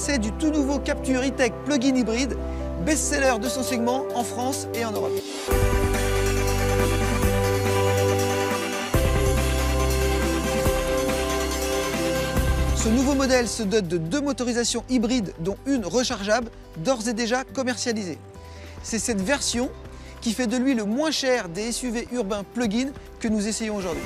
succès du tout nouveau Captur E-Tech plug-in hybride, best-seller de son segment en France et en Europe. Ce nouveau modèle se dote de 2 motorisations hybrides, dont une rechargeable, d'ores et déjà commercialisée. C'est cette version qui fait de lui le moins cher des SUV urbains plug-in que nous essayons aujourd'hui.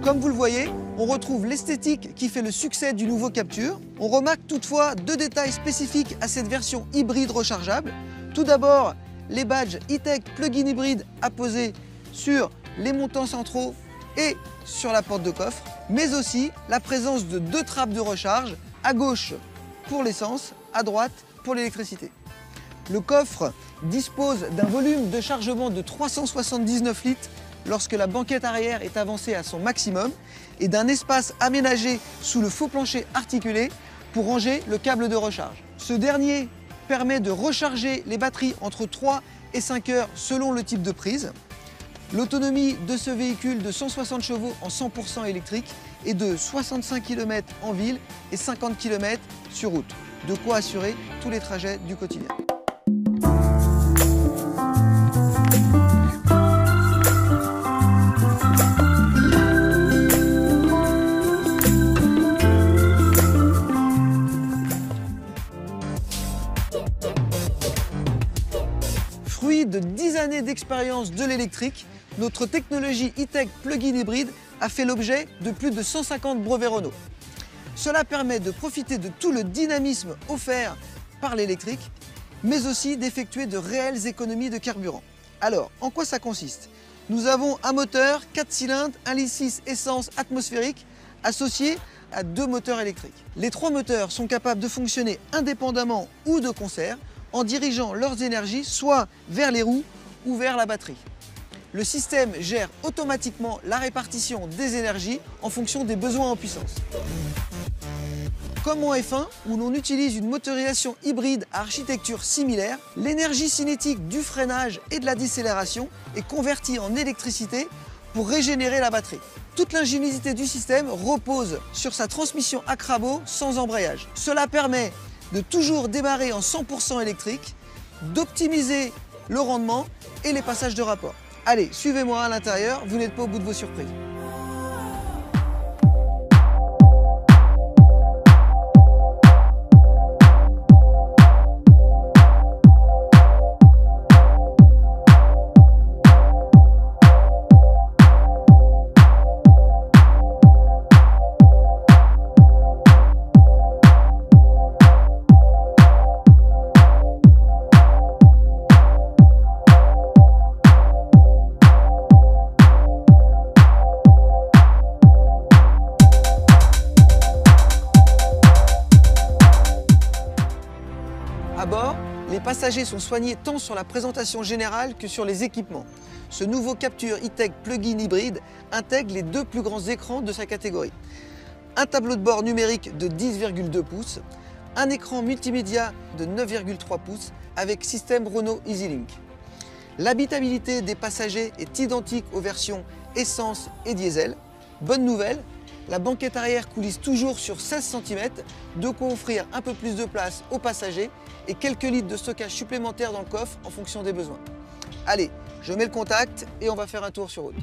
Comme vous le voyez, on retrouve l'esthétique qui fait le succès du nouveau Captur. On remarque toutefois 2 détails spécifiques à cette version hybride rechargeable. Tout d'abord, les badges E-Tech plug-in hybride apposés sur les montants centraux et sur la porte de coffre, mais aussi la présence de 2 trappes de recharge, à gauche pour l'essence, à droite pour l'électricité. Le coffre dispose d'un volume de chargement de 379 litres lorsque la banquette arrière est avancée à son maximum et d'un espace aménagé sous le faux plancher articulé pour ranger le câble de recharge. Ce dernier permet de recharger les batteries entre 3 et 5 heures selon le type de prise. L'autonomie de ce véhicule de 160 chevaux en 100% électrique est de 65 km en ville et 50 km sur route. De quoi assurer tous les trajets du quotidien. Fruit de 10 années d'expérience de l'électrique, notre technologie E-Tech plug-in hybride a fait l'objet de plus de 150 brevets Renault. Cela permet de profiter de tout le dynamisme offert par l'électrique, mais aussi d'effectuer de réelles économies de carburant. Alors, en quoi ça consiste? Nous avons un moteur 4 cylindres, 1,6 litre essence atmosphérique, associé à 2 moteurs électriques. Les 3 moteurs sont capables de fonctionner indépendamment ou de concert, en dirigeant leurs énergies soit vers les roues ou vers la batterie. Le système gère automatiquement la répartition des énergies en fonction des besoins en puissance. Comme en F1, où l'on utilise une motorisation hybride à architecture similaire, l'énergie cinétique du freinage et de la décélération est convertie en électricité pour régénérer la batterie. Toute l'ingéniosité du système repose sur sa transmission à crabot sans embrayage. Cela permet de toujours démarrer en 100% électrique, d'optimiser le rendement et les passages de rapport. Allez, suivez-moi à l'intérieur, vous n'êtes pas au bout de vos surprises. À bord, les passagers sont soignés tant sur la présentation générale que sur les équipements. Ce nouveau Captur E-Tech plug-in hybride intègre les 2 plus grands écrans de sa catégorie. Un tableau de bord numérique de 10,2 pouces, un écran multimédia de 9,3 pouces avec système Renault EasyLink. L'habitabilité des passagers est identique aux versions essence et diesel. Bonne nouvelle, la banquette arrière coulisse toujours sur 16 cm, de quoi offrir un peu plus de place aux passagers et quelques litres de stockage supplémentaire dans le coffre en fonction des besoins. Allez, je mets le contact et on va faire un tour sur route.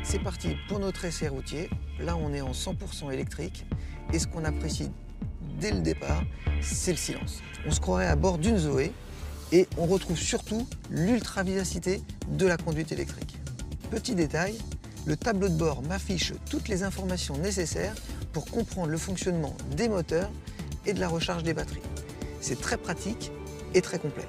C'est parti pour notre essai routier. Là, on est en 100% électrique et ce qu'on apprécie dès le départ, c'est le silence. On se croirait à bord d'une Zoé et on retrouve surtout l'ultra-vivacité de la conduite électrique. Petit détail, le tableau de bord m'affiche toutes les informations nécessaires pour comprendre le fonctionnement des moteurs et de la recharge des batteries. C'est très pratique et très complet.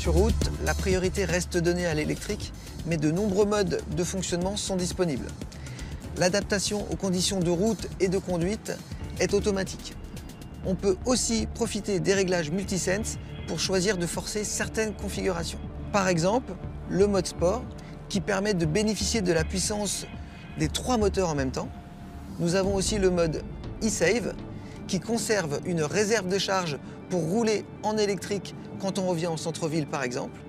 Sur route, la priorité reste donnée à l'électrique, mais de nombreux modes de fonctionnement sont disponibles. L'adaptation aux conditions de route et de conduite est automatique. On peut aussi profiter des réglages multisense pour choisir de forcer certaines configurations. Par exemple, le mode sport qui permet de bénéficier de la puissance des 3 moteurs en même temps. Nous avons aussi le mode e-save qui conserve une réserve de charge pour rouler en électrique quand on revient en centre-ville par exemple.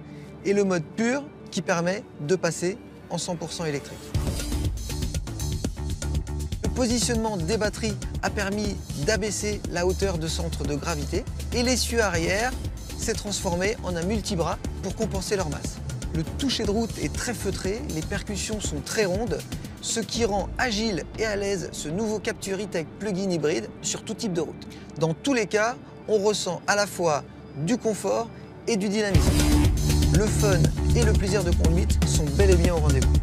Et le mode pur qui permet de passer en 100% électrique. Le positionnement des batteries a permis d'abaisser la hauteur de centre de gravité et l'essieu arrière s'est transformé en un multibras pour compenser leur masse. Le toucher de route est très feutré, les percussions sont très rondes, ce qui rend agile et à l'aise ce nouveau Captur E-Tech plug-in hybride sur tout type de route. Dans tous les cas, on ressent à la fois du confort et du dynamisme. Le fun et le plaisir de conduite sont bel et bien au rendez-vous.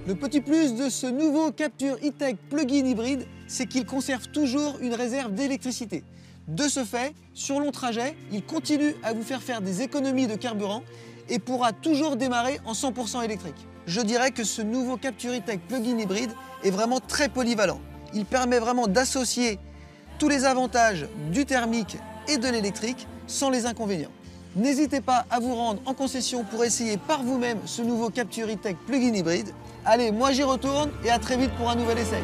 Le petit plus de ce nouveau Captur E-Tech plug-in hybride, c'est qu'il conserve toujours une réserve d'électricité. De ce fait, sur long trajet, il continue à vous faire des économies de carburant et pourra toujours démarrer en 100% électrique. Je dirais que ce nouveau Captur E-Tech plug-in hybride est vraiment très polyvalent. Il permet vraiment d'associer tous les avantages du thermique et de l'électrique sans les inconvénients. N'hésitez pas à vous rendre en concession pour essayer par vous-même ce nouveau Captur E-Tech plug-in hybride. Allez, moi j'y retourne et à très vite pour un nouvel essai.